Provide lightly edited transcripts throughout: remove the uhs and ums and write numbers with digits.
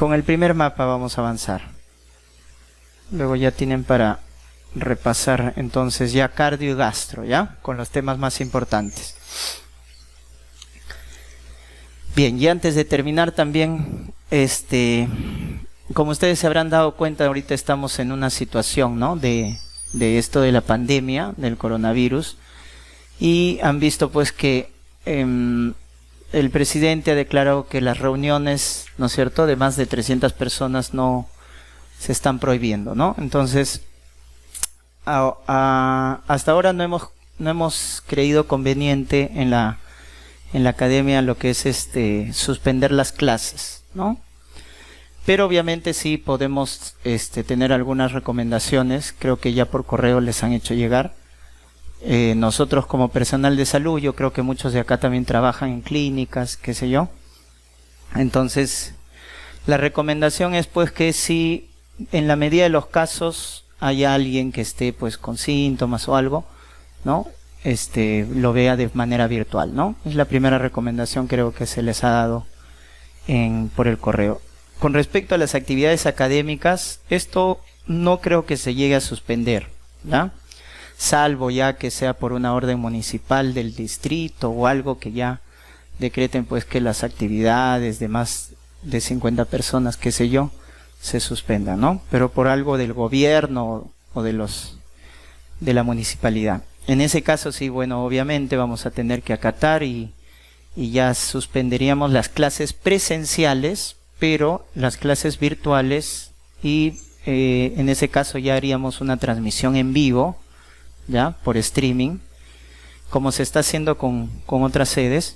Con el primer mapa vamos a avanzar. Luego ya tienen para repasar entonces ya cardio y gastro, ¿ya? Con los temas más importantes. Bien, y antes de terminar también, como ustedes se habrán dado cuenta, ahorita estamos en una situación, ¿no? De esto de la pandemia, del coronavirus, y han visto pues que el presidente ha declarado que las reuniones, ¿no es cierto?, de más de 300 personas no se están prohibiendo, ¿no? Entonces, hasta ahora no hemos creído conveniente en la academia lo que es suspender las clases, ¿no? Pero obviamente sí podemos tener algunas recomendaciones, creo que ya por correo les han hecho llegar. Nosotros como personal de salud, yo creo que muchos de acá también trabajan en clínicas, qué sé yo. Entonces, la recomendación es pues que si en la medida de los casos hay alguien que esté pues con síntomas o algo, ¿no? Lo vea de manera virtual, ¿no? Es la primera recomendación creo que se les ha dado por el correo. Con respecto a las actividades académicas, esto no creo que se llegue a suspender, ¿ya? Salvo ya que sea por una orden municipal del distrito o algo que ya decreten pues que las actividades de más de 50 personas, qué sé yo, se suspendan, ¿no? Pero por algo del gobierno o de la municipalidad. En ese caso sí, bueno, obviamente vamos a tener que acatar y ya suspenderíamos las clases presenciales, pero las clases virtuales y en ese caso ya haríamos una transmisión en vivo, ya, por streaming, como se está haciendo con otras sedes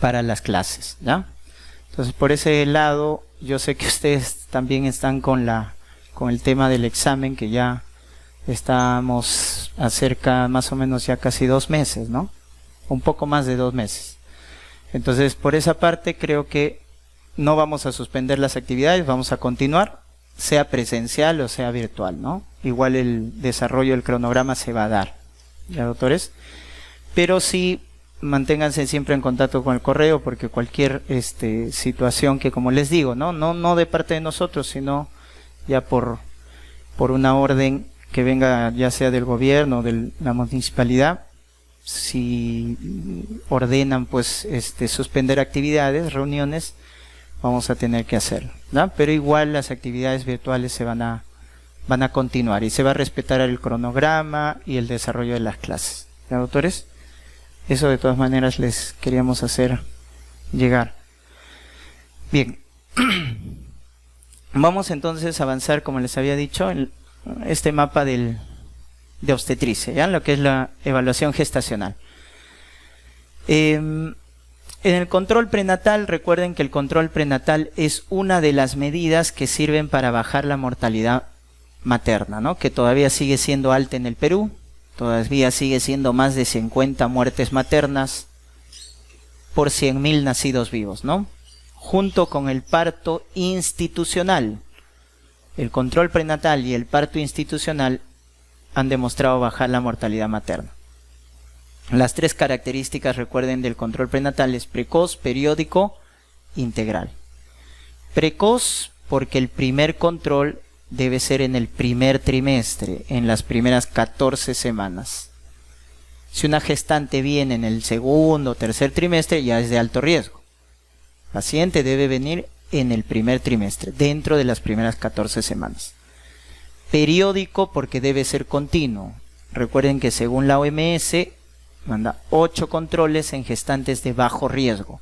para las clases, ¿ya? Entonces por ese lado, yo sé que ustedes también están con el tema del examen, que ya estamos acerca más o menos ya casi 2 meses, ¿no? Un poco más de 2 meses. Entonces por esa parte creo que no vamos a suspender las actividades, vamos a continuar, sea presencial o sea virtual, ¿no? Igual el desarrollo del cronograma se va a dar, ¿ya, doctores? Pero sí, manténganse siempre en contacto con el correo, porque cualquier situación que, como les digo, no de parte de nosotros, sino ya por una orden que venga ya sea del gobierno o de la municipalidad, si ordenan pues suspender actividades, reuniones, vamos a tener que hacerlo, ¿no? Pero igual las actividades virtuales se van a continuar y se va a respetar el cronograma y el desarrollo de las clases, ¿ya, doctores? Eso de todas maneras les queríamos hacer llegar. Bien, vamos entonces a avanzar, como les había dicho, en este mapa de obstetricia, ¿ya? Lo que es la evaluación gestacional. En el control prenatal, recuerden que el control prenatal es una de las medidas que sirven para bajar la mortalidad materna, ¿no? Que todavía sigue siendo alta en el Perú, todavía sigue siendo más de 50 muertes maternas por 100.000 nacidos vivos, ¿no? Junto con el parto institucional, el control prenatal y el parto institucional han demostrado bajar la mortalidad materna. Las 3 características, recuerden, del control prenatal es precoz, periódico, integral. Precoz porque el primer control debe ser en el primer trimestre, en las primeras 14 semanas. Si una gestante viene en el segundo o tercer trimestre, ya es de alto riesgo. El paciente debe venir en el primer trimestre, dentro de las primeras 14 semanas. Periódico porque debe ser continuo. Recuerden que según la OMS, manda 8 controles en gestantes de bajo riesgo.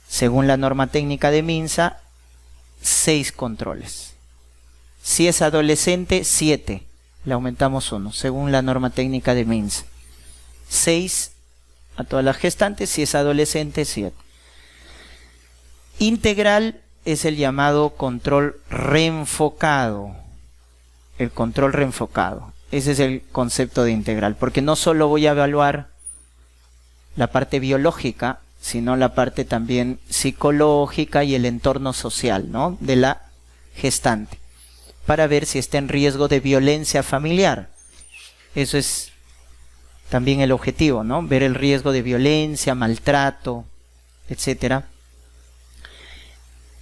Según la norma técnica de MINSA, 6 controles. Si es adolescente, 7. Le aumentamos 1, según la norma técnica de MINSA. 6 a todas las gestantes, si es adolescente, 7. Integral es el llamado control reenfocado. El control reenfocado. Ese es el concepto de integral, porque no solo voy a evaluar la parte biológica, sino la parte también psicológica y el entorno social, ¿no?, de la gestante, para ver si está en riesgo de violencia familiar. Eso es también el objetivo, ¿no?, ver el riesgo de violencia, maltrato, etcétera,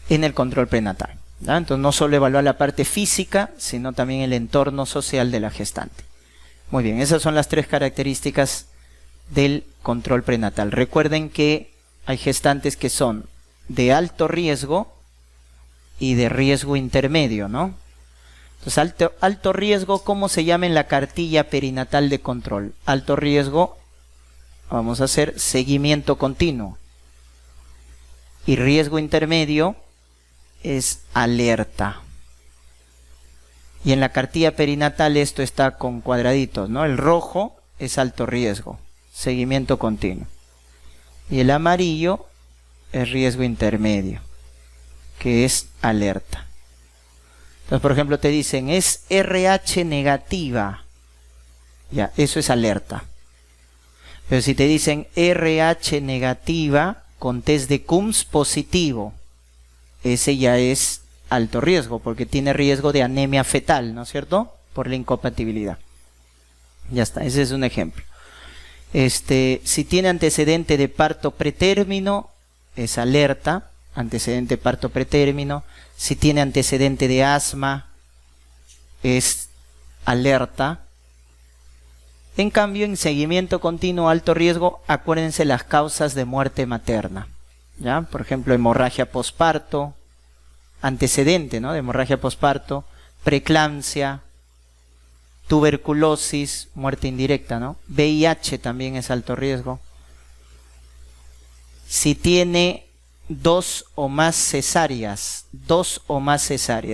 en el control prenatal, ¿ya? Entonces no solo evaluar la parte física, sino también el entorno social de la gestante. Muy bien, esas son las 3 características del control prenatal. Recuerden que hay gestantes que son de alto riesgo y de riesgo intermedio, ¿no? Entonces, alto riesgo, ¿cómo se llama en la cartilla perinatal de control? Alto riesgo, vamos a hacer seguimiento continuo. Y riesgo intermedio es alerta. Y en la cartilla perinatal esto está con cuadraditos, ¿no? El rojo es alto riesgo, seguimiento continuo. Y el amarillo es riesgo intermedio, que es alerta. Entonces, por ejemplo, te dicen, es RH negativa. Ya, eso es alerta. Pero si te dicen RH negativa con test de Coombs positivo, ese ya es alto riesgo, porque tiene riesgo de anemia fetal, ¿no es cierto? Por la incompatibilidad. Ya está, ese es un ejemplo. Si tiene antecedente de parto pretérmino, es alerta, antecedente de parto pretérmino. Si tiene antecedente de asma, es alerta. En cambio, en seguimiento continuo alto riesgo, acuérdense las causas de muerte materna, ¿ya? Por ejemplo, hemorragia posparto, antecedente, ¿no?, de hemorragia posparto, preeclampsia, tuberculosis, muerte indirecta, ¿no? VIH también es alto riesgo. Si tiene 2 o más cesáreas,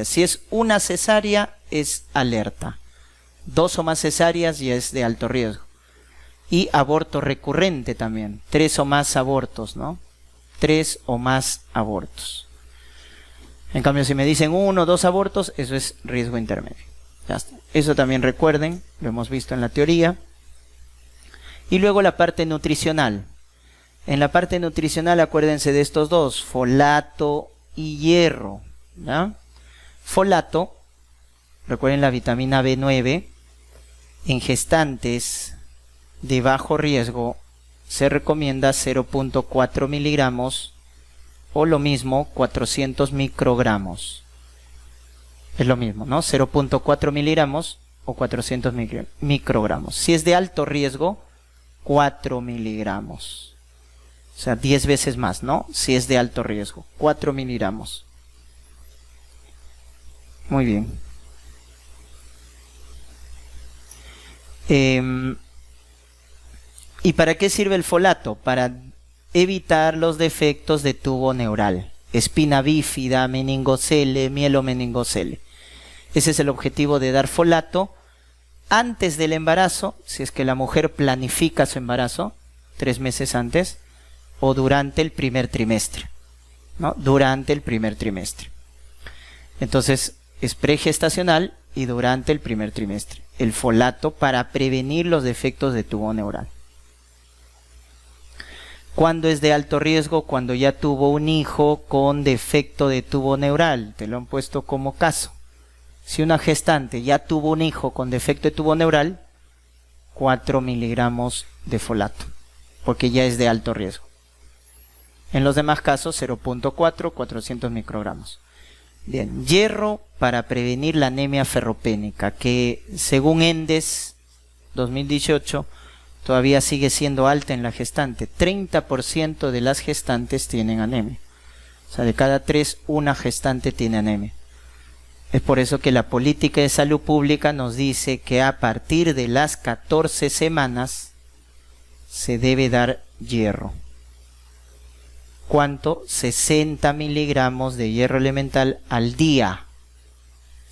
si es una cesárea es alerta, 2 o más cesáreas ya es de alto riesgo. Y aborto recurrente también, 3 o más abortos, ¿no? 3 o más abortos. En cambio, si me dicen 1 o 2 abortos, eso es riesgo intermedio. Ya está. Eso también recuerden, lo hemos visto en la teoría. Y luego la parte nutricional. En la parte nutricional acuérdense de estos dos, folato y hierro, ¿ya? Folato, recuerden la vitamina B9, en gestantes de bajo riesgo se recomienda 0.4 miligramos o lo mismo 400 microgramos. Es lo mismo, ¿no? 0.4 miligramos o 400 microgramos. Si es de alto riesgo, 4 miligramos. O sea, 10 veces más, ¿no? Si es de alto riesgo, 4 miligramos. Muy bien. ¿Y para qué sirve el folato? Para evitar los defectos de tubo neural, espina bífida, meningocele, mielomeningocele. Ese es el objetivo de dar folato antes del embarazo, si es que la mujer planifica su embarazo, 3 meses antes, o durante el primer trimestre, ¿no? Durante el primer trimestre. Entonces, es pregestacional y durante el primer trimestre. El folato para prevenir los defectos de tubo neural. ¿Cuándo es de alto riesgo? Cuando ya tuvo un hijo con defecto de tubo neural. Te lo han puesto como caso. Si una gestante ya tuvo un hijo con defecto de tubo neural, 4 miligramos de folato, porque ya es de alto riesgo. En los demás casos, 0.4, 400 microgramos. Bien, hierro para prevenir la anemia ferropénica, que según ENDES 2018 todavía sigue siendo alta en la gestante. 30% de las gestantes tienen anemia. O sea, de cada 3, una gestante tiene anemia. Es por eso que la política de salud pública nos dice que a partir de las 14 semanas se debe dar hierro. ¿Cuánto? 60 miligramos de hierro elemental al día.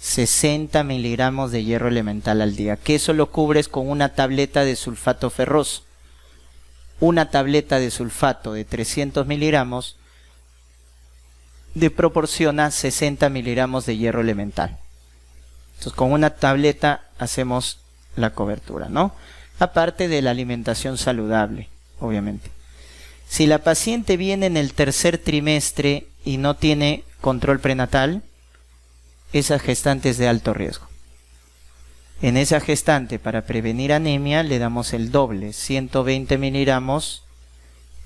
60 miligramos de hierro elemental al día. Que eso lo cubres con una tableta de sulfato ferroso. Una tableta de sulfato de 300 miligramos proporciona 60 miligramos de hierro elemental. Entonces, con una tableta hacemos la cobertura, ¿no? Aparte de la alimentación saludable, obviamente. Si la paciente viene en el tercer trimestre y no tiene control prenatal, esa gestante es de alto riesgo. En esa gestante, para prevenir anemia, le damos el doble, 120 miligramos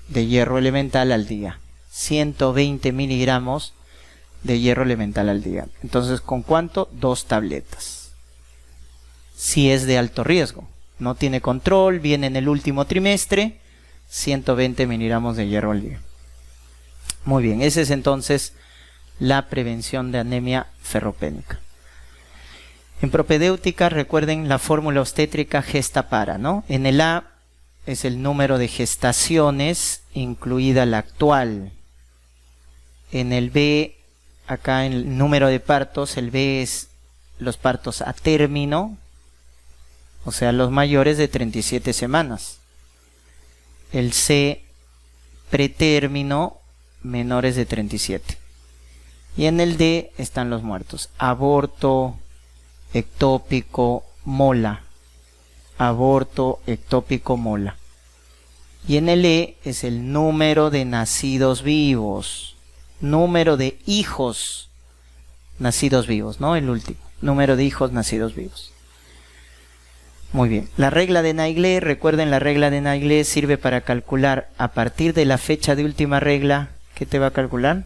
de hierro elemental al día. 120 miligramos de hierro elemental al día. Entonces, ¿con cuánto? 2 tabletas. Si es de alto riesgo, no tiene control, viene en el último trimestre, 120 miligramos de hierro al día. Muy bien, esa es entonces la prevención de anemia ferropénica. En propedéutica, recuerden la fórmula obstétrica gesta-para, ¿no? En el A es el número de gestaciones, incluida la actual. En el B, acá en el número de partos, el B es los partos a término, o sea, los mayores de 37 semanas. El C, pretérmino, menores de 37. Y en el D están los muertos. Aborto, ectópico, mola. Aborto, ectópico, mola. Y en el E es el número de nacidos vivos. Número de hijos nacidos vivos, ¿no? El último. Número de hijos nacidos vivos. Muy bien. La regla de Naegele, recuerden, la regla de Naegele sirve para calcular a partir de la fecha de última regla. ¿Qué te va a calcular?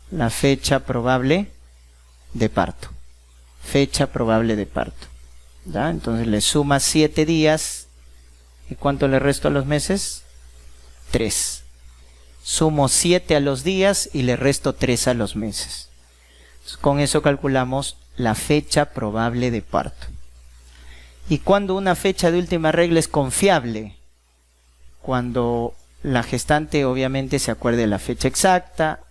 La fecha probable de parto. Fecha probable de parto. ¿Ya? Entonces le sumas 7 días. ¿Y cuánto le resto a los meses? 3. Sumo 7 a los días y le resto 3 a los meses. Entonces, con eso calculamos la fecha probable de parto. ¿Y cuando una fecha de última regla es confiable? Cuando la gestante obviamente se acuerde de la fecha exacta,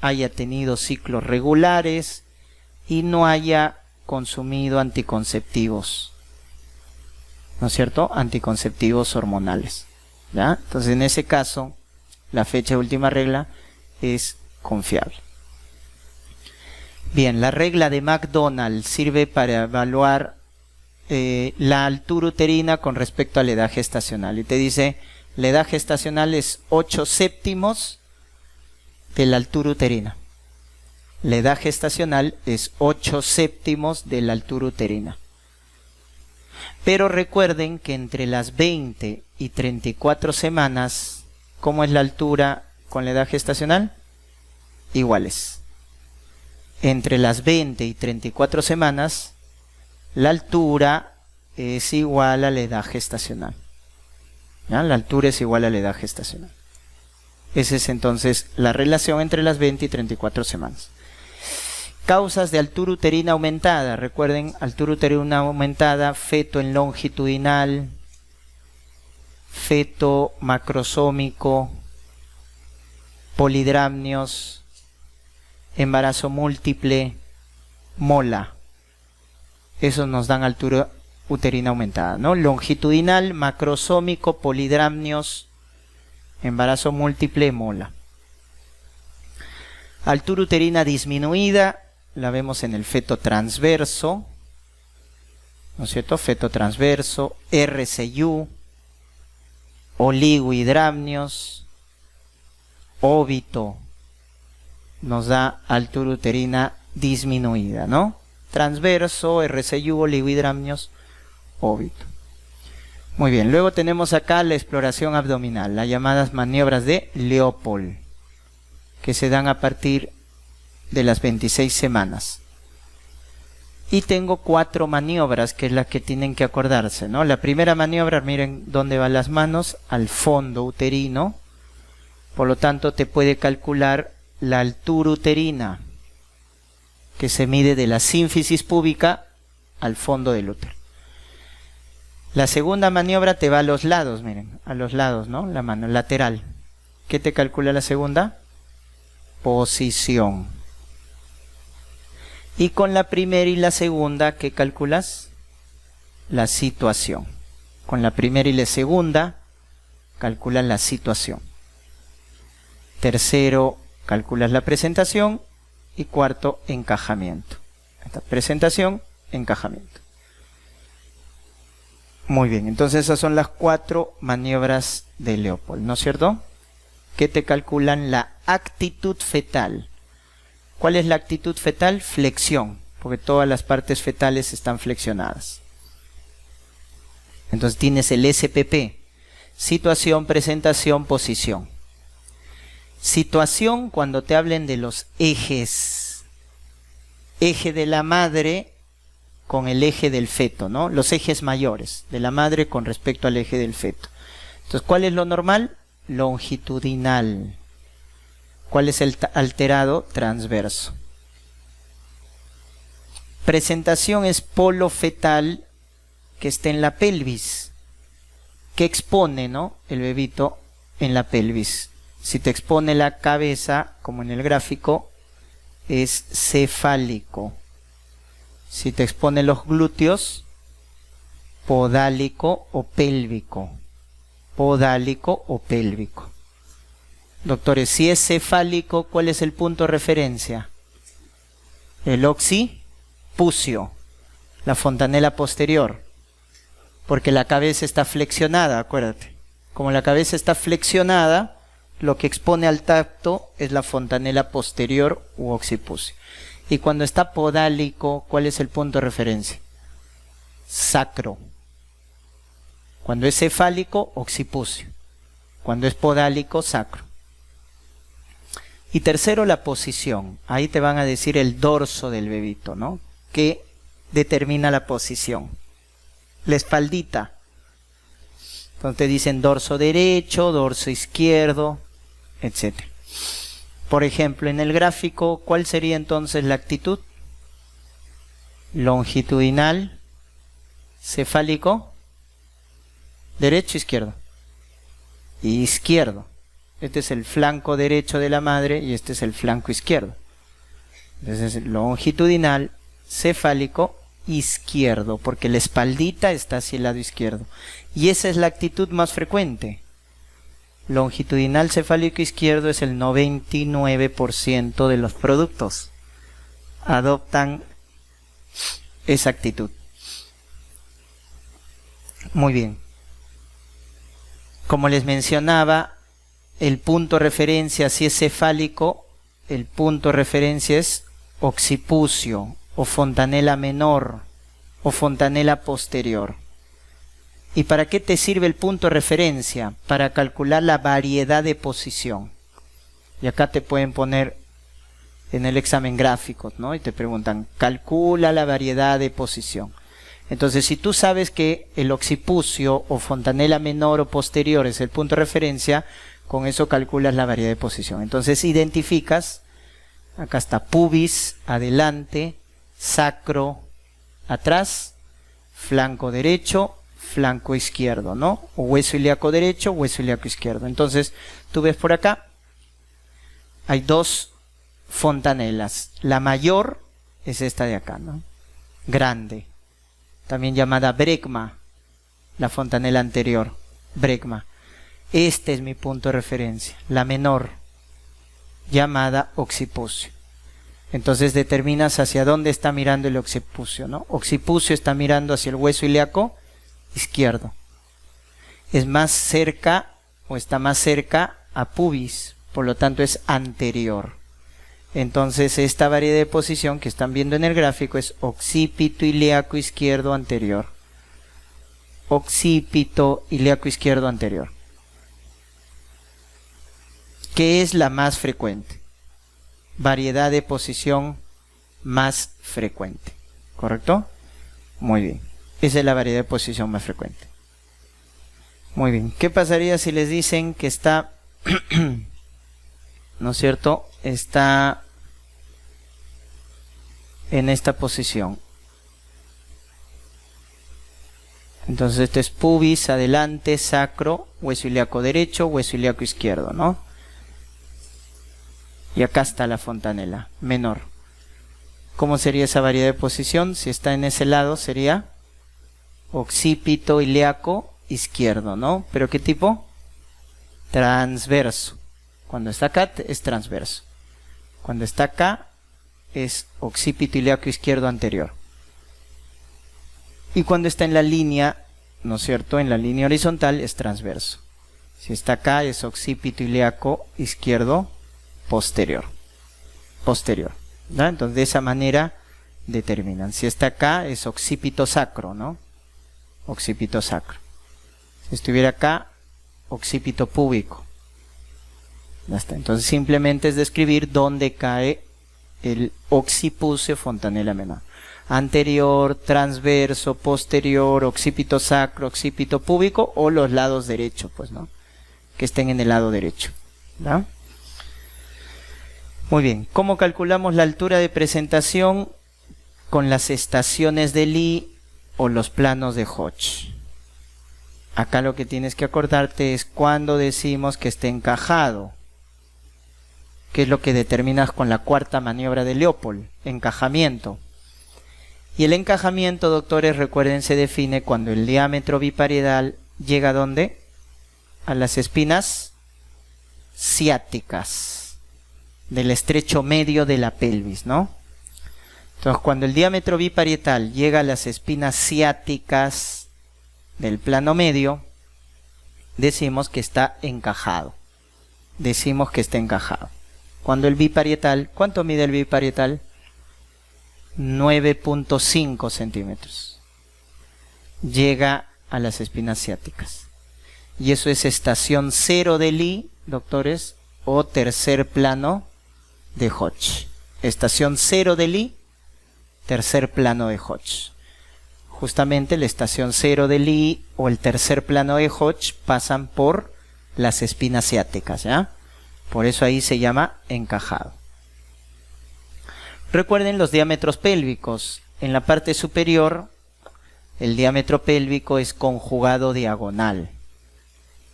haya tenido ciclos regulares y no haya consumido anticonceptivos, ¿no es cierto? Anticonceptivos hormonales, ¿ya? Entonces en ese caso la fecha de última regla es confiable. Bien, la regla de McDonald sirve para evaluar la altura uterina con respecto a la edad gestacional y te dice la edad gestacional es 8/7 de la altura uterina. La edad gestacional es 8/7 de la altura uterina. Pero recuerden que entre las 20 y 34 semanas, ¿cómo es la altura con la edad gestacional? Iguales. Entre las 20 y 34 semanas, la altura es igual a la edad gestacional. ¿Ya? La altura es igual a la edad gestacional. Esa es entonces la relación entre las 20 y 34 semanas. Causas de altura uterina aumentada. Recuerden, altura uterina aumentada, feto en longitudinal, feto macrosómico, polidramnios, embarazo múltiple, mola. Esos nos dan altura uterina aumentada, ¿no? Longitudinal, macrosómico, polidramnios, embarazo múltiple, mola. Altura uterina disminuida, la vemos en el feto transverso, ¿no es cierto? Feto transverso, RCU, oligohidramnios, óbito, nos da altura uterina disminuida, ¿no? Transverso, RCU, oligohidramnios, óbito. Muy bien, luego tenemos acá la exploración abdominal, las llamadas maniobras de Leopold, que se dan a partir de las 26 semanas. Y tengo 4 maniobras, que es la que tienen que acordarse, ¿no? La primera maniobra, miren dónde van las manos, al fondo uterino. Por lo tanto, te puede calcular la altura uterina, que se mide de la sínfisis púbica al fondo del útero. La segunda maniobra te va a los lados, miren, a los lados, ¿no? La mano lateral. ¿Qué te calcula la segunda? Posición. Y con la primera y la segunda, ¿qué calculas? La situación. Con la primera y la segunda, calculas la situación. Tercero, calculas la presentación. Y cuarto, encajamiento. Esta presentación, encajamiento. Muy bien, entonces esas son las 4 maniobras de Leopold, ¿no es cierto? Que te calculan la actitud fetal. ¿Cuál es la actitud fetal? Flexión, porque todas las partes fetales están flexionadas. Entonces tienes el SPP, situación, presentación, posición. Situación, cuando te hablen de los ejes eje de la madre con el eje del feto, ¿no? Los ejes mayores de la madre con respecto al eje del feto. Entonces, ¿cuál es lo normal? Longitudinal. ¿Cuál es el alterado? Transverso. Presentación es polo fetal que está en la pelvis, que expone, ¿no?, el bebito en la pelvis. Si te expone la cabeza, como en el gráfico, es cefálico. Si te expone los glúteos, podálico o pélvico. Podálico o pélvico. Doctores, si es cefálico, ¿cuál es el punto de referencia? El occipucio, la fontanela posterior, porque la cabeza está flexionada, acuérdate. Como la cabeza está flexionada, lo que expone al tacto es la fontanela posterior u occipucio. Y cuando está podálico, ¿cuál es el punto de referencia? Sacro. Cuando es cefálico, occipucio. Cuando es podálico, sacro. Y tercero, la posición. Ahí te van a decir el dorso del bebito, ¿no?, que determina la posición. La espaldita. Entonces te dicen dorso derecho, dorso izquierdo, etc. Por ejemplo, en el gráfico, ¿cuál sería entonces la actitud? Longitudinal, cefálico, derecho, izquierdo. Izquierdo. Este es el flanco derecho de la madre y este es el flanco izquierdo. Entonces, longitudinal, cefálico, izquierdo, porque la espaldita está hacia el lado izquierdo. Y esa es la actitud más frecuente. Longitudinal, cefálico, izquierdo es el 99% de los productos. Adoptan esa actitud. Muy bien. Como les mencionaba, el punto de referencia, si es cefálico, el punto de referencia es occipucio o fontanela menor o fontanela posterior. ¿Y para qué te sirve el punto de referencia? Para calcular la variedad de posición. Y acá te pueden poner en el examen gráficos, ¿no? Y te preguntan, calcula la variedad de posición. Entonces, si tú sabes que el occipucio o fontanela menor o posterior es el punto de referencia, con eso calculas la variedad de posición. Entonces, identificas, acá está pubis, adelante, sacro, atrás, flanco derecho, flanco izquierdo, ¿no? O hueso ilíaco derecho, hueso ilíaco izquierdo. Entonces, tú ves por acá, hay dos fontanelas. La mayor es esta de acá, ¿no? Grande. También llamada bregma, la fontanela anterior, bregma. Este es mi punto de referencia. La menor, llamada occipucio. Entonces determinas hacia dónde está mirando el occipucio, ¿no? Occipucio está mirando hacia el hueso ilíaco izquierdo. Es más cerca o está más cerca a pubis, por lo tanto es anterior. Entonces esta variedad de posición que están viendo en el gráfico es occipito ilíaco izquierdo anterior. Occipito ilíaco izquierdo anterior. ¿Qué es la más frecuente? Variedad de posición más frecuente. ¿Correcto? Muy bien. Esa es la variedad de posición más frecuente. Muy bien. ¿Qué pasaría si les dicen que está, ¿no es cierto? Está en esta posición. Entonces este es pubis, adelante, sacro, hueso ilíaco derecho, hueso ilíaco izquierdo, ¿no? Y acá está la fontanela menor. ¿Cómo sería esa variedad de posición? Si está en ese lado sería occipito ilíaco izquierdo, ¿no? ¿Pero qué tipo? Transverso. Cuando está acá es transverso. Cuando está acá es occipito ilíaco izquierdo anterior. Y cuando está en la línea, ¿no es cierto? En la línea horizontal es transverso. Si está acá es occipito ilíaco izquierdo posterior. Posterior, ¿no? Entonces de esa manera determinan. Si está acá es occipito sacro, ¿no? Occipito sacro. Si estuviera acá, occipito púbico. Ya está. Entonces simplemente es describir dónde cae el occiputio fontanella menor. Anterior, transverso, posterior, occipito sacro, occipito púbico o los lados derechos, pues, ¿no? Que estén en el lado derecho, ¿no? Muy bien, ¿cómo calculamos la altura de presentación? Con las estaciones de Lee o los planos de Hodge. Acá lo que tienes que acordarte es cuando decimos que esté encajado, que es lo que determinas con la cuarta maniobra de Leopold, encajamiento. Y el encajamiento, doctores, recuerden, se define cuando el diámetro biparietal llega ¿a dónde? A las espinas ciáticas del estrecho medio de la pelvis, ¿no? Entonces, cuando el diámetro biparietal llega a las espinas ciáticas del plano medio, decimos que está encajado. Decimos que está encajado. Cuando el biparietal, ¿cuánto mide el biparietal? 9.5 centímetros. Llega a las espinas ciáticas. Y eso es estación 0 de Lee, doctores, o tercer plano de Hodge. Estación 0 de Lee, tercer plano de Hodge. Justamente la estación 0 de Lee o el tercer plano de Hodge pasan por las espinas ciáticas, ¿ya? Por eso ahí se llama encajado. Recuerden los diámetros pélvicos. En la parte superior, el diámetro pélvico es conjugado diagonal,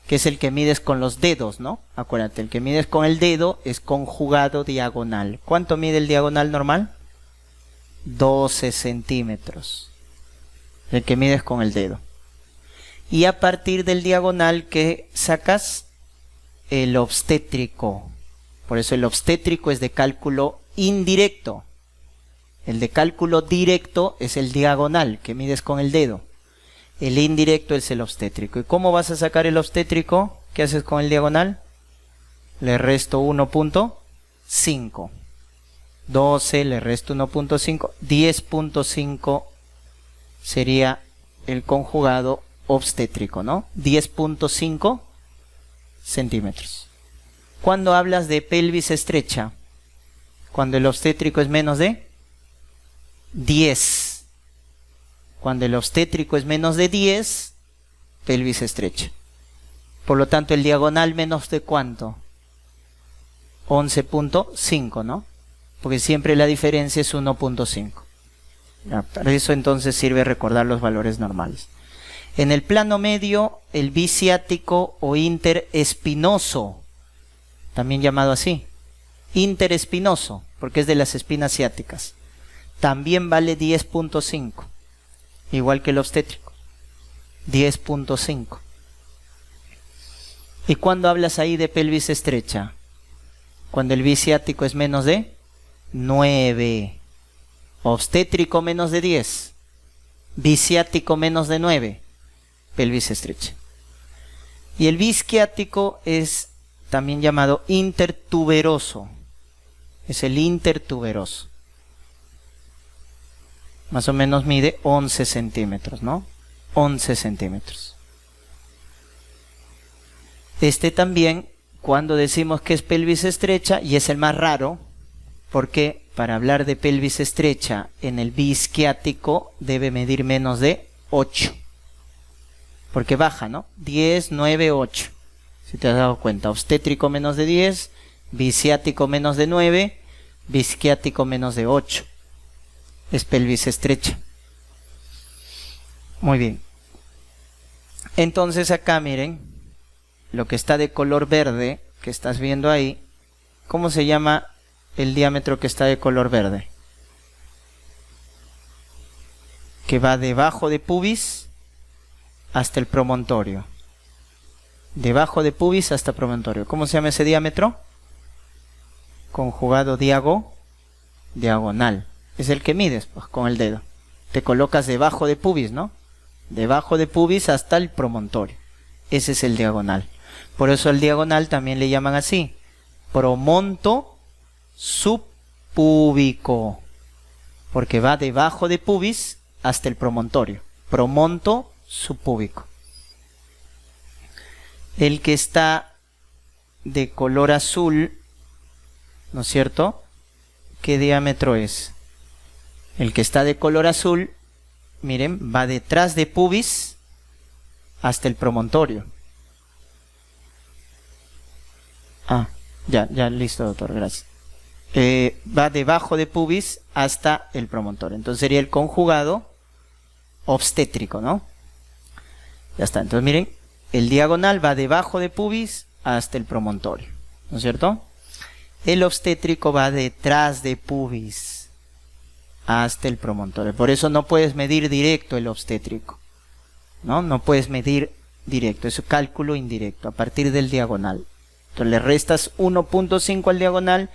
que es el que mides con los dedos, ¿no? Acuérdate, el que mides con el dedo es conjugado diagonal. ¿Cuánto mide el diagonal normal? 12 centímetros. El que mides con el dedo. Y a partir del diagonal que sacas, el obstétrico. Por eso el obstétrico es de cálculo indirecto. El de cálculo directo es el diagonal que mides con el dedo. El indirecto es el obstétrico. ¿Y cómo vas a sacar el obstétrico? ¿Qué haces con el diagonal? Le resto 1.5. 12, le resto 1.5. 10.5 sería el conjugado obstétrico, ¿no? 10.5 centímetros. ¿Cuándo hablas de pelvis estrecha? Cuando el obstétrico es menos de 10. Cuando el obstétrico es menos de 10, pelvis estrecha. Por lo tanto, el diagonal menos de ¿cuánto? 11.5, ¿no? Porque siempre la diferencia es 1.5. Para eso entonces sirve recordar los valores normales. En el plano medio, el biciático o interespinoso, también llamado así, interespinoso, porque es de las espinas ciáticas, también vale 10.5, igual que el obstétrico, 10.5. ¿Y cuándo hablas ahí de pelvis estrecha? Cuando el biciático es menos de 9, obstétrico menos de 10, biciático menos de 9, pelvis estrecha. Y el bisquiático es también llamado intertuberoso, es el intertuberoso. Más o menos mide 11 centímetros, ¿no? 11 centímetros. Este también, cuando decimos que es pelvis estrecha, y es el más raro, porque para hablar de pelvis estrecha en el bisquiático debe medir menos de 8. Porque baja, ¿no? 10, 9, 8. Si te has dado cuenta, obstétrico menos de 10, biciático menos de 9, bisquiático menos de 8. Es pelvis estrecha. Muy bien. Entonces acá miren, lo que está de color verde, que estás viendo ahí, ¿cómo se llama el diámetro que está de color verde? Que va debajo de pubis hasta el promontorio. Debajo de pubis hasta promontorio. ¿Cómo se llama ese diámetro? Conjugado diagonal. Es el que mides, pues, con el dedo. Te colocas debajo de pubis, ¿no? Debajo de pubis hasta el promontorio. Ese es el diagonal. Por eso el diagonal también le llaman así. Promonto subpúbico. Porque va debajo de pubis hasta el promontorio. Promonto subpúbico. El que está de color azul, ¿no es cierto?, ¿qué diámetro es? El que está de color azul, miren, va detrás de pubis hasta el promontorio. Ah, ya, listo, doctor, gracias. Va debajo de pubis hasta el promontorio. Entonces sería el conjugado obstétrico, ¿no? Ya está. Entonces miren, el diagonal va debajo de pubis hasta el promontorio, ¿no es cierto? El obstétrico va detrás de pubis hasta el promontorio. Por eso no puedes medir directo el obstétrico, ¿no? No puedes medir directo, es un cálculo indirecto a partir del diagonal. Entonces le restas 1.5 al diagonal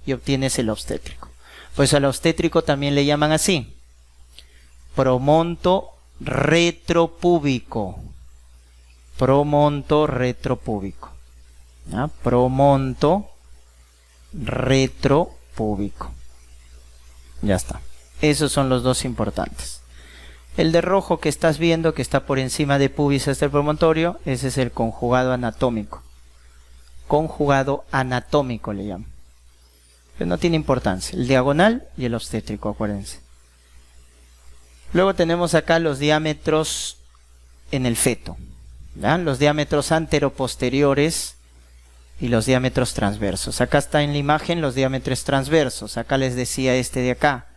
y obtienes el obstétrico. Pues al obstétrico también le llaman así: promonto retropúbico. Promonto retropúbico. ¿Ya? Promonto retropúbico. Ya está. Esos son los dos importantes. El de rojo que estás viendo, que está por encima de pubis hasta el promontorio, ese es el conjugado anatómico. Conjugado anatómico le llaman. Pero no tiene importancia. El diagonal y el obstétrico, acuérdense. Luego tenemos acá los diámetros en el feto, ¿ya? Los diámetros anteroposteriores y los diámetros transversos. Acá está en la imagen los diámetros transversos. Acá les decía este de acá,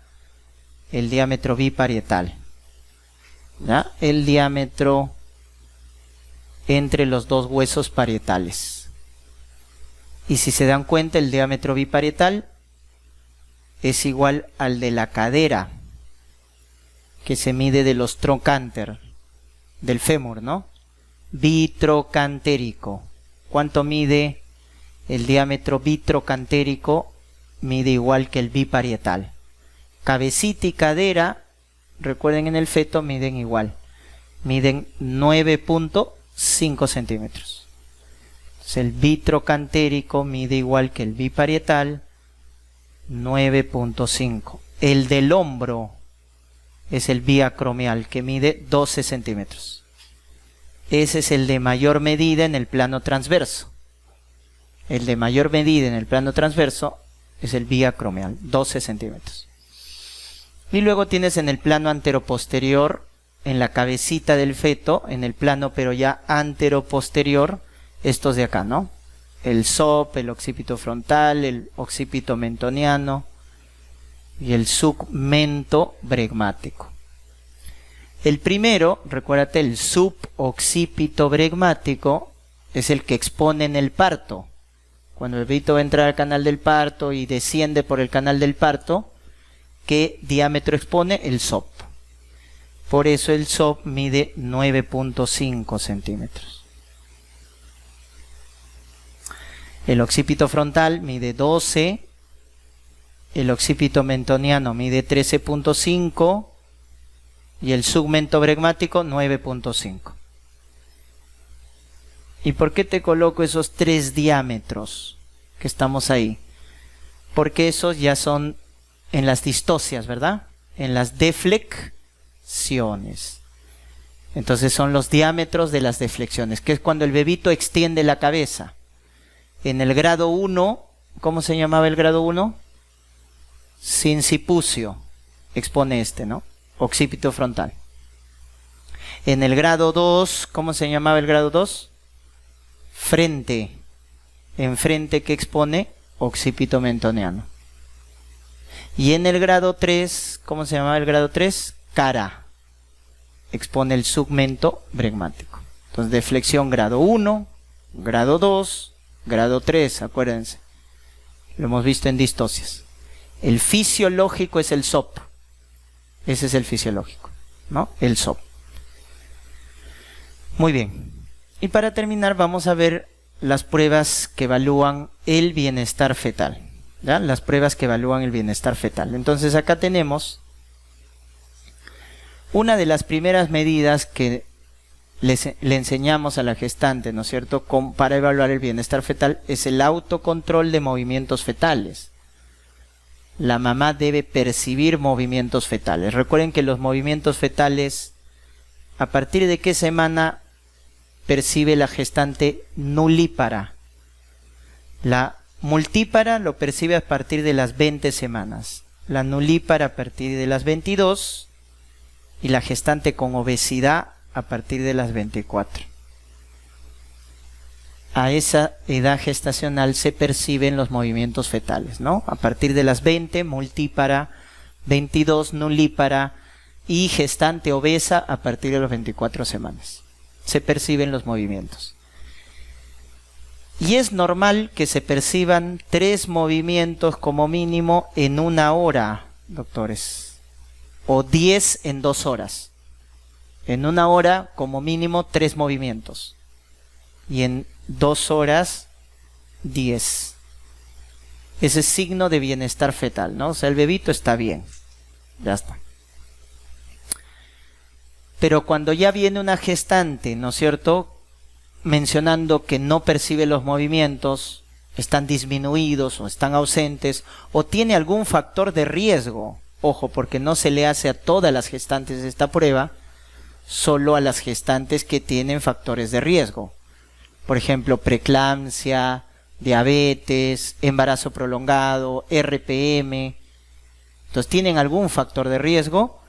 el diámetro biparietal, ¿ya? El diámetro entre los dos huesos parietales. Y si se dan cuenta, el diámetro biparietal es igual al de la cadera, que se mide de los trocánter, del fémur, ¿no? Bitrocantérico. ¿Cuánto mide el diámetro bitrocantérico? Mide igual que el biparietal. Cabecita y cadera, recuerden, en el feto miden igual. Miden 9.5 centímetros. El bitrocantérico mide igual que el biparietal, 9.5. El del hombro es el biacromial, que mide 12 centímetros. Ese es el de mayor medida en el plano transverso. El de mayor medida en el plano transverso es el biacromial, 12 centímetros. Y luego tienes en el plano anteroposterior, en la cabecita del feto, en el plano pero ya anteroposterior, estos de acá, ¿no? El SOP, el occipito frontal, el occipito mentoniano y el submento bregmático. El primero, recuérdate, el suboccipito bregmático, es el que expone en el parto. Cuando el bebito va a entrar al canal del parto y desciende por el canal del parto, ¿qué diámetro expone? El SOP. Por eso el SOP mide 9.5 centímetros. El occipito frontal mide 12, el occipito mentoniano mide 13.5 y el submento bregmático 9.5. ¿Y por qué te coloco esos tres diámetros que estamos ahí? Porque esos ya son en las distocias, ¿verdad? En las deflexiones. Entonces son los diámetros de las deflexiones, que es cuando el bebito extiende la cabeza. En el grado 1, ¿cómo se llamaba el grado 1? Sincipucio, expone este, ¿no? Occipito frontal. En el grado 2, ¿cómo se llamaba el grado 2? Frente. En frente, ¿qué expone? Occipito mentoniano. Y en el grado 3, ¿cómo se llamaba el grado 3? Cara. Expone el submento bregmático. Entonces, deflexión grado 1, grado 2, grado 3, acuérdense. Lo hemos visto en distocias. El fisiológico es el SOP. Ese es el fisiológico, ¿no? El SOP. Muy bien. Y para terminar vamos a ver las pruebas que evalúan el bienestar fetal, ¿ya? Las pruebas que evalúan el bienestar fetal. Entonces acá tenemos una de las primeras medidas que le enseñamos a la gestante, ¿no es cierto?, para evaluar el bienestar fetal, es el autocontrol de movimientos fetales. La mamá debe percibir movimientos fetales. Recuerden que los movimientos fetales, ¿a partir de qué semana percibe la gestante nulípara? La multípara lo percibe a partir de las 20 semanas, la nulípara a partir de las 22 y la gestante con obesidad a partir de las 24. A esa edad gestacional se perciben los movimientos fetales, ¿no? A partir de las 20, multípara, 22, nulípara y gestante obesa a partir de las 24 semanas. Se perciben los movimientos. Y es normal que se perciban 3 movimientos como mínimo en 1 hora, doctores, o 10 en 2 horas. En 1 hora, como mínimo, 3 movimientos. Y en 2 horas, 10. Ese es signo de bienestar fetal, ¿no? O sea, el bebito está bien. Ya está. Pero cuando ya viene una gestante, ¿no es cierto?, mencionando que no percibe los movimientos, están disminuidos o están ausentes, o tiene algún factor de riesgo, ojo, porque no se le hace a todas las gestantes esta prueba, solo a las gestantes que tienen factores de riesgo. Por ejemplo, preeclampsia, diabetes, embarazo prolongado, RPM. Entonces, tienen algún factor de riesgo.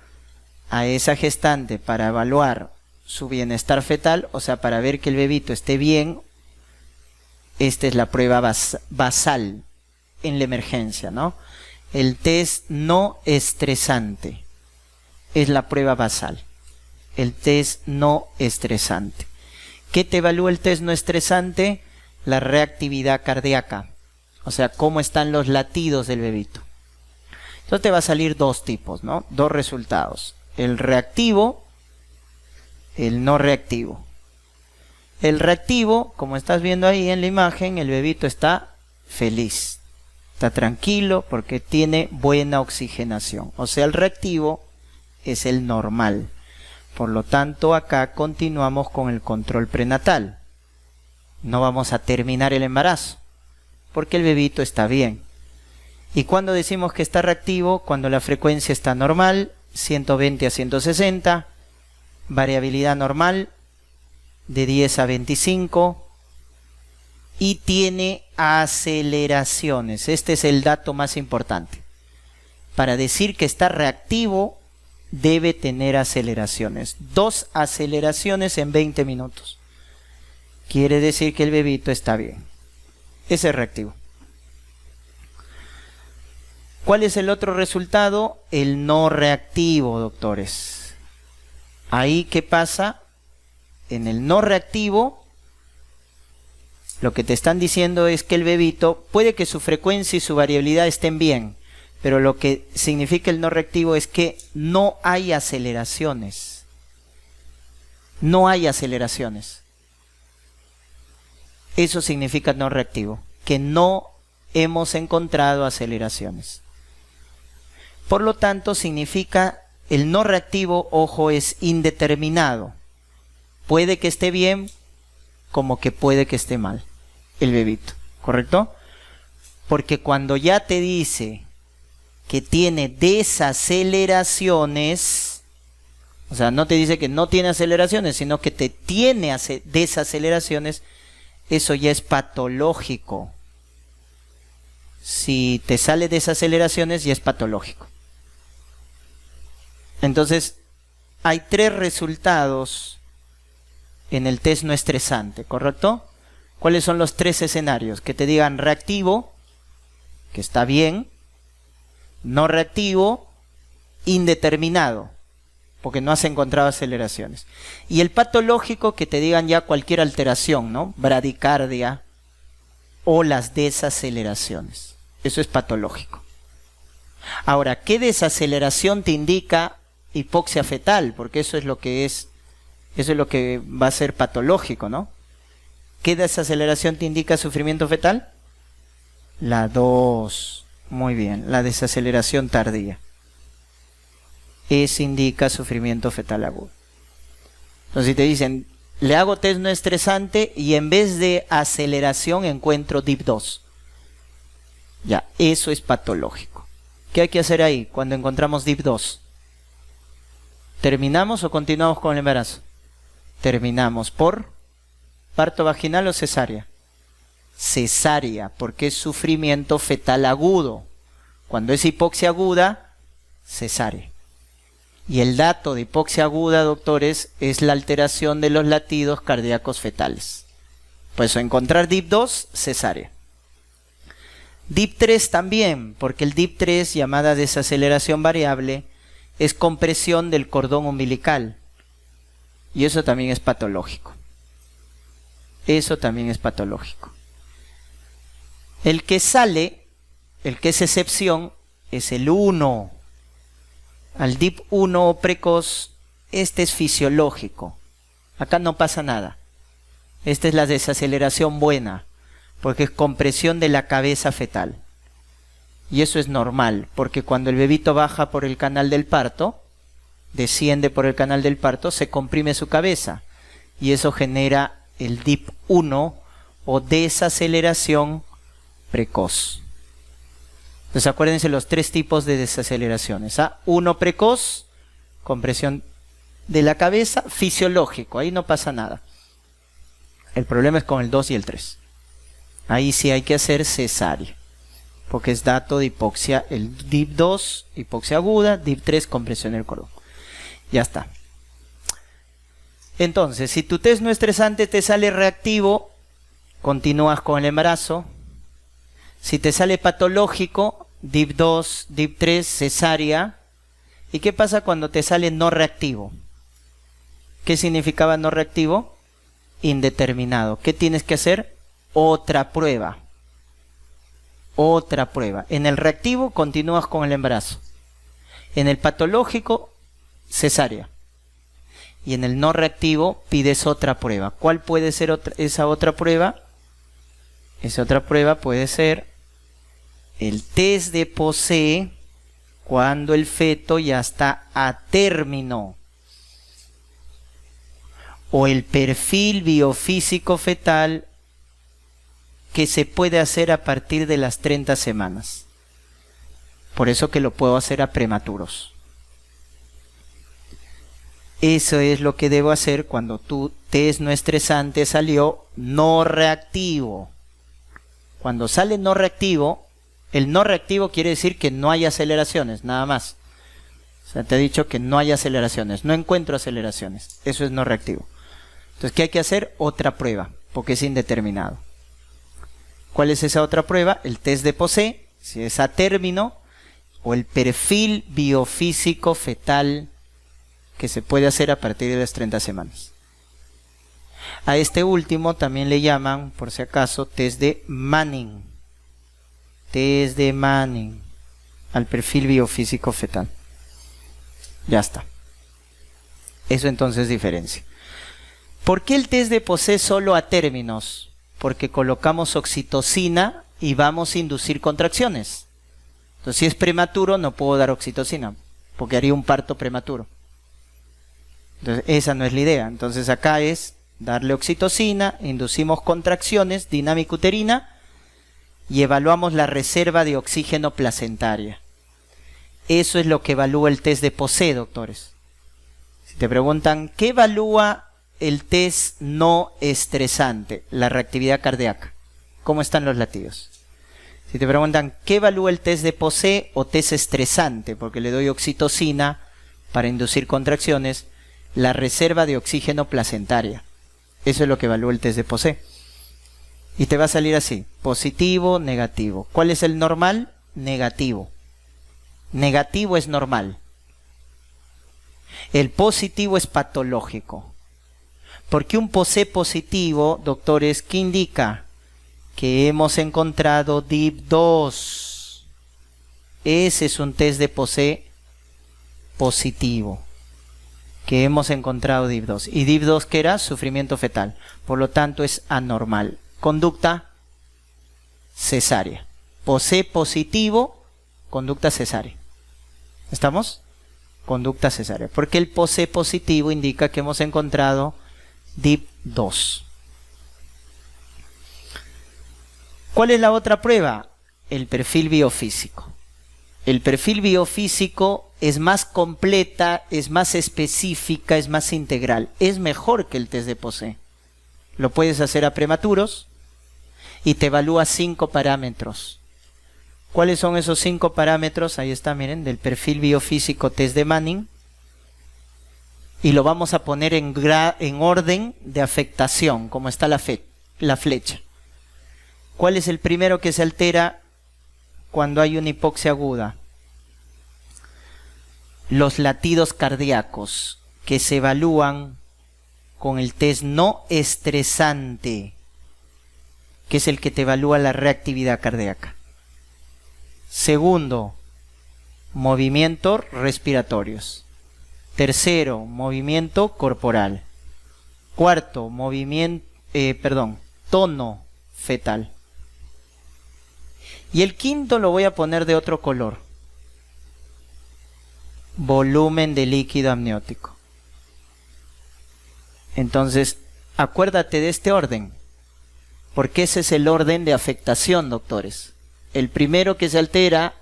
A esa gestante, para evaluar su bienestar fetal, o sea, para ver que el bebito esté bien, esta es la prueba basal en la emergencia, ¿no? El test no estresante es la prueba basal. El test no estresante. ¿Qué te evalúa el test no estresante? La reactividad cardíaca, o sea, cómo están los latidos del bebito. Entonces te va a salir 2 tipos, ¿no? 2 resultados. El reactivo, el no reactivo. El reactivo, como estás viendo ahí en la imagen, el bebito está feliz, está tranquilo porque tiene buena oxigenación. O sea, el reactivo es el normal. Por lo tanto, acá continuamos con el control prenatal. No vamos a terminar el embarazo porque el bebito está bien. Y cuando decimos que está reactivo, cuando la frecuencia está normal, 120 a 160, variabilidad normal de 10 a 25 y tiene aceleraciones. Este es el dato más importante. Para decir que está reactivo, debe tener aceleraciones. 2 aceleraciones en 20 minutos. Quiere decir que el bebito está bien. Ese es reactivo. ¿Cuál es el otro resultado? El no reactivo, doctores. Ahí, ¿qué pasa? En el no reactivo, lo que te están diciendo es que el bebito, puede que su frecuencia y su variabilidad estén bien, pero lo que significa el no reactivo es que no hay aceleraciones. No hay aceleraciones. Eso significa no reactivo, que no hemos encontrado aceleraciones. Por lo tanto, significa el no reactivo, ojo, es indeterminado. Puede que esté bien, como que puede que esté mal, el bebito, ¿correcto? Porque cuando ya te dice que tiene desaceleraciones, o sea, no te dice que no tiene aceleraciones, sino que te tiene desaceleraciones, eso ya es patológico. Si te sale desaceleraciones, ya es patológico. Entonces, hay 3 resultados en el test no estresante, ¿correcto? ¿Cuáles son los 3 escenarios? Que te digan reactivo, que está bien, no reactivo, indeterminado, porque no has encontrado aceleraciones. Y el patológico, que te digan ya cualquier alteración, ¿no? Bradicardia o las desaceleraciones. Eso es patológico. Ahora, ¿qué desaceleración te indica hipoxia fetal? Porque eso es lo que va a ser patológico, ¿no? ¿Qué desaceleración te indica sufrimiento fetal? La 2. Muy bien, la desaceleración tardía. Eso indica sufrimiento fetal agudo. Entonces, si te dicen, le hago test no estresante y en vez de aceleración encuentro DIP2. Ya, eso es patológico. ¿Qué hay que hacer ahí cuando encontramos DIP2? ¿Terminamos o continuamos con el embarazo? Terminamos por parto vaginal o cesárea. cesárea, porque es sufrimiento fetal agudo. Cuando es hipoxia aguda, cesárea. Y el dato de hipoxia aguda, doctores, es la alteración de los latidos cardíacos fetales. Por eso encontrar DIP2, cesárea. DIP3 también, porque el DIP3, llamada desaceleración variable, es compresión del cordón umbilical. Y eso también es patológico. Eso también es patológico. El que sale, el que es excepción, es el 1. Al DIP1 precoz, este es fisiológico. Acá no pasa nada. Esta es la desaceleración buena, porque es compresión de la cabeza fetal. Y eso es normal, porque cuando el bebito baja por el canal del parto, desciende por el canal del parto, se comprime su cabeza. Y eso genera el DIP1 o desaceleración precoz. Entonces acuérdense los 3 tipos de desaceleraciones. 1 precoz, compresión de la cabeza, fisiológico, ahí no pasa nada. El problema es con el 2 y el 3. Ahí sí hay que hacer cesárea, porque es dato de hipoxia, el DIP2, hipoxia aguda, DIP3, compresión del cordón. Ya está. Entonces, si tu test no estresante te sale reactivo, continúas con el embarazo. Si te sale patológico, DIP2, DIP3, cesárea. ¿Y qué pasa cuando te sale no reactivo? ¿Qué significaba no reactivo? Indeterminado. ¿Qué tienes que hacer? Otra prueba. Otra prueba. En el reactivo continúas con el embarazo. En el patológico, cesárea. Y en el no reactivo pides otra prueba. ¿Cuál puede ser esa otra prueba? Esa otra prueba puede ser el test de Posee cuando el feto ya está a término. O el perfil biofísico fetal que se puede hacer a partir de las 30 semanas. Por eso que lo puedo hacer a prematuros. Eso es lo que debo hacer cuando tu test no estresante salió no reactivo. Cuando sale no reactivo, el no reactivo quiere decir que no hay aceleraciones, nada más. O sea, te he dicho que no hay aceleraciones, no encuentro aceleraciones. Eso es no reactivo. Entonces, ¿qué hay que hacer? Otra prueba, porque es indeterminado. ¿Cuál es esa otra prueba? El test de Posee, si es a término, o el perfil biofísico fetal que se puede hacer a partir de las 30 semanas. A este último también le llaman, por si acaso, test de Manning. Test de Manning, al perfil biofísico fetal. Ya está. Eso entonces diferencia. ¿Por qué el test de Posee solo a términos? Porque colocamos oxitocina y vamos a inducir contracciones. Entonces, si es prematuro, no puedo dar oxitocina, porque haría un parto prematuro. Entonces, esa no es la idea. Entonces, acá es darle oxitocina, inducimos contracciones, dinámica uterina, y evaluamos la reserva de oxígeno placentaria. Eso es lo que evalúa el test de Posee, doctores. Si te preguntan, ¿qué evalúa el test no estresante? La reactividad cardíaca. ¿Cómo están los latidos? Si te preguntan, ¿qué evalúa el test de Posee o test estresante? Porque le doy oxitocina para inducir contracciones, la reserva de oxígeno placentaria. Eso es lo que evalúa el test de Posee. Y te va a salir así, positivo, negativo. ¿Cuál es el normal? Negativo. Negativo es normal. El positivo es patológico. Porque un Posee positivo, doctores, ¿qué indica? Que hemos encontrado DIP2. Ese es un test de Posee positivo. Que hemos encontrado DIP2. ¿Y DIP2 qué era? Sufrimiento fetal. Por lo tanto es anormal. Conducta cesárea. Posee positivo, conducta cesárea. ¿Estamos? Conducta cesárea. Porque el Posee positivo indica que hemos encontrado DIP2. ¿Cuál es la otra prueba? El perfil biofísico. El perfil biofísico es más completa, es más específica, es más integral. Es mejor que el test de Posee. Lo puedes hacer a prematuros y te evalúa 5 parámetros. ¿Cuáles son esos 5 parámetros? Ahí está, miren, del perfil biofísico test de Manning. Y lo vamos a poner en orden de afectación, como está la flecha. ¿Cuál es el primero que se altera cuando hay una hipoxia aguda? Los latidos cardíacos, que se evalúan con el test no estresante, que es el que te evalúa la reactividad cardíaca. Segundo, movimientos respiratorios. Tercero, movimiento corporal. Cuarto, tono fetal. Y el quinto lo voy a poner de otro color. Volumen de líquido amniótico. Entonces, acuérdate de este orden, porque ese es el orden de afectación, doctores. El primero que se altera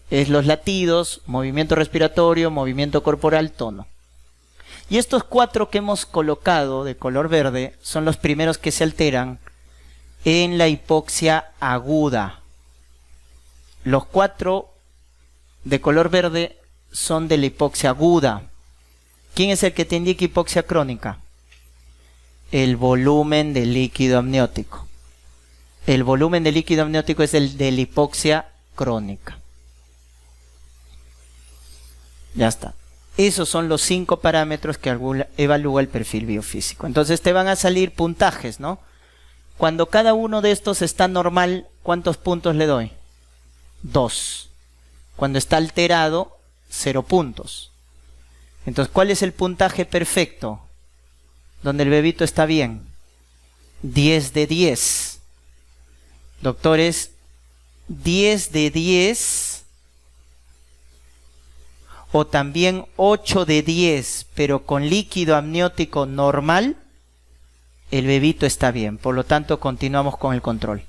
es los latidos, movimiento respiratorio, movimiento corporal, tono. Y estos 4 que hemos colocado de color verde son los primeros que se alteran en la hipoxia aguda. Los 4 de color verde son de la hipoxia aguda. ¿Quién es el que te indica hipoxia crónica? El volumen de líquido amniótico. El volumen de líquido amniótico es el de la hipoxia crónica. Ya está. Esos son los 5 parámetros que evalúa el perfil biofísico. Entonces te van a salir puntajes, ¿no? Cuando cada uno de estos está normal, ¿cuántos puntos le doy? 2. Cuando está alterado, 0 puntos. Entonces, ¿cuál es el puntaje perfecto? Donde el bebito está bien. 10 de 10. Doctores, 10 de 10 o también 8 de 10, pero con líquido amniótico normal, el bebito está bien. Por lo tanto, continuamos con el control.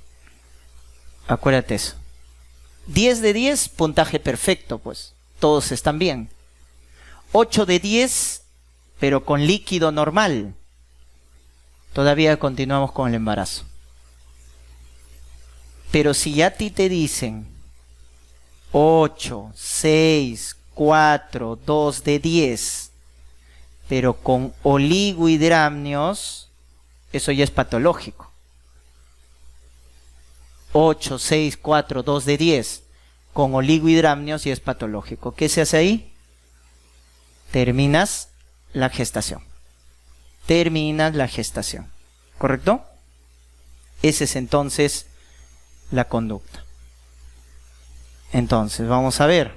Acuérdate eso. 10 de 10, puntaje perfecto, pues. Todos están bien. 8 de 10, pero con líquido normal. Todavía continuamos con el embarazo. Pero si ya a ti te dicen 8, 6, 4, 2 de 10, pero con oligohidramnios, eso ya es patológico. 8, 6, 4, 2 de 10, con oligohidramnios y es patológico. ¿Qué se hace ahí? Terminas la gestación. Terminas la gestación. ¿Correcto? Esa es entonces la conducta. Entonces, vamos a ver.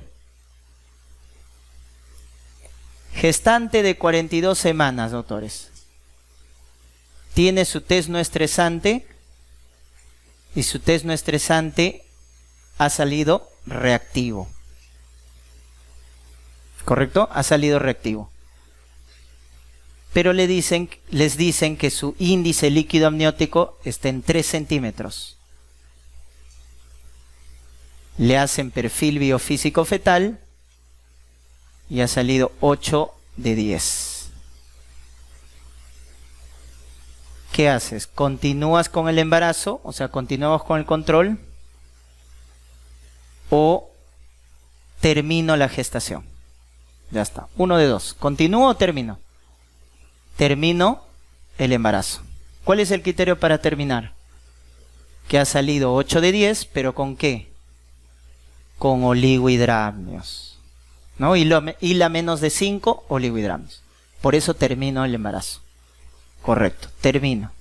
Gestante de 42 semanas, doctores. Tiene su test no estresante y su test no estresante ha salido reactivo. ¿Correcto? Ha salido reactivo. Pero les dicen que su índice líquido amniótico está en 3 centímetros. Le hacen perfil biofísico fetal y ha salido 8 de 10. ¿Qué haces? ¿Continúas con el embarazo? O sea, ¿continuamos con el control? ¿O termino la gestación? Ya está. 1 de 2. ¿Continúo o termino? Termino el embarazo. ¿Cuál es el criterio para terminar? Que ha salido 8 de 10, pero ¿con qué? Con oligohidramnios, ¿no? Y la menos de 5, oligohidramnios. Por eso termino el embarazo. Correcto, termino.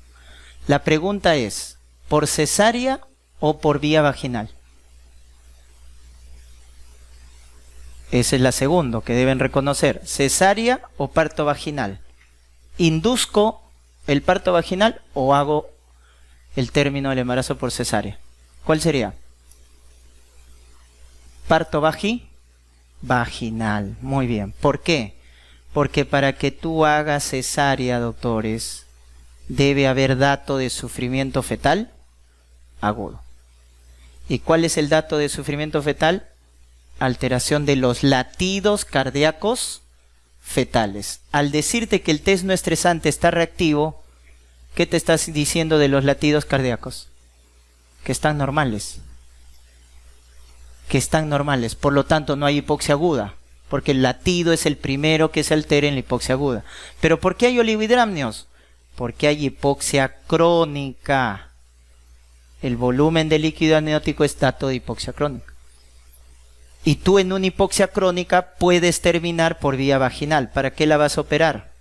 La pregunta es, ¿por cesárea o por vía vaginal? Esa es la segunda que deben reconocer. ¿Cesárea o parto vaginal? ¿Induzco el parto vaginal o hago el término del embarazo por cesárea? ¿Cuál sería? Parto vaginal. Muy bien. ¿Por qué? Porque para que tú hagas cesárea, doctores, debe haber dato de sufrimiento fetal agudo. ¿Y cuál es el dato de sufrimiento fetal? Alteración de los latidos cardíacos fetales. Al decirte que el test no estresante está reactivo, ¿qué te estás diciendo de los latidos cardíacos? que están normales. Que están normales. Por lo tanto, no hay hipoxia aguda. Porque el latido es el primero que se altera en la hipoxia aguda. ¿Pero por qué hay oligohidramnios? Porque hay hipoxia crónica. El volumen de líquido amniótico es dato de hipoxia crónica. Y tú en una hipoxia crónica puedes terminar por vía vaginal. ¿Para qué la vas a operar?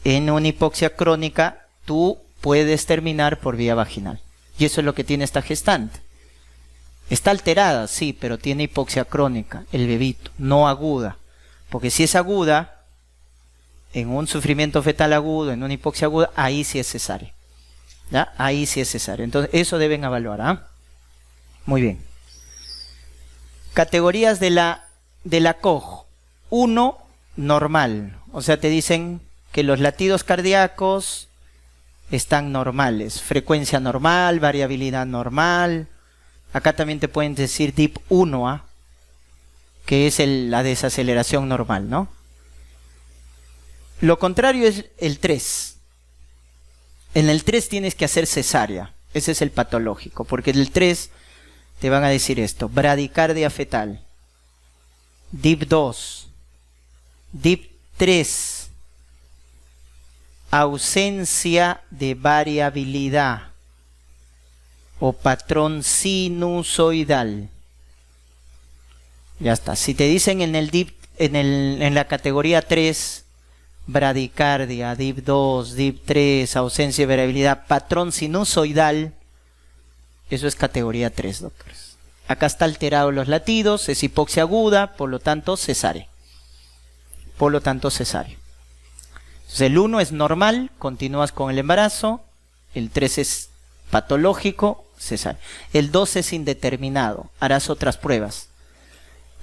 En una hipoxia crónica tú puedes terminar por vía vaginal. Y eso es lo que tiene esta gestante. Está alterada, sí, pero tiene hipoxia crónica, el bebito, no aguda. Porque si es aguda, en un sufrimiento fetal agudo, en una hipoxia aguda, ahí sí es cesárea. ¿Ya? Ahí sí es cesárea. Entonces, eso deben evaluar. ¿Ah? Muy bien. Categorías de la COG. 1, normal. O sea, te dicen que los latidos cardíacos están normales. Frecuencia normal, variabilidad normal. Acá también te pueden decir DIP 1A, que es la desaceleración normal, ¿no? Lo contrario es el 3. En el 3 tienes que hacer cesárea. Ese es el patológico, porque en el 3 te van a decir esto: bradicardia fetal, DIP 2, DIP 3, ausencia de variabilidad o patrón sinusoidal. Ya está. Si te dicen en el DIP, en la categoría 3, bradicardia, DIP 2, DIP 3, ausencia de variabilidad, patrón sinusoidal, eso es categoría 3, doctores. Acá está alterado los latidos, es hipoxia aguda, por lo tanto cesárea. Por lo tanto cesárea. Entonces el 1 es normal, continúas con el embarazo. El 3 es patológico, cesárea. El 2 es indeterminado, harás otras pruebas.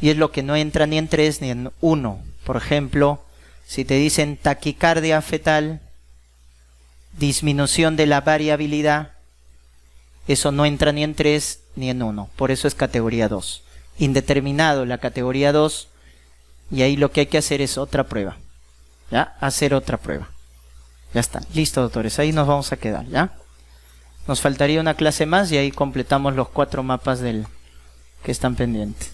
Y es lo que no entra ni en 3 ni en 1. Por ejemplo, si te dicen taquicardia fetal, disminución de la variabilidad, eso no entra ni en 3 ni en 1. Por eso es categoría 2. Indeterminado la categoría 2. Y ahí lo que hay que hacer es otra prueba. ¿Ya? Hacer otra prueba. Ya está. Listo, doctores. Ahí nos vamos a quedar. ¿Ya? Nos faltaría una clase más y ahí completamos los 4 mapas que están pendientes.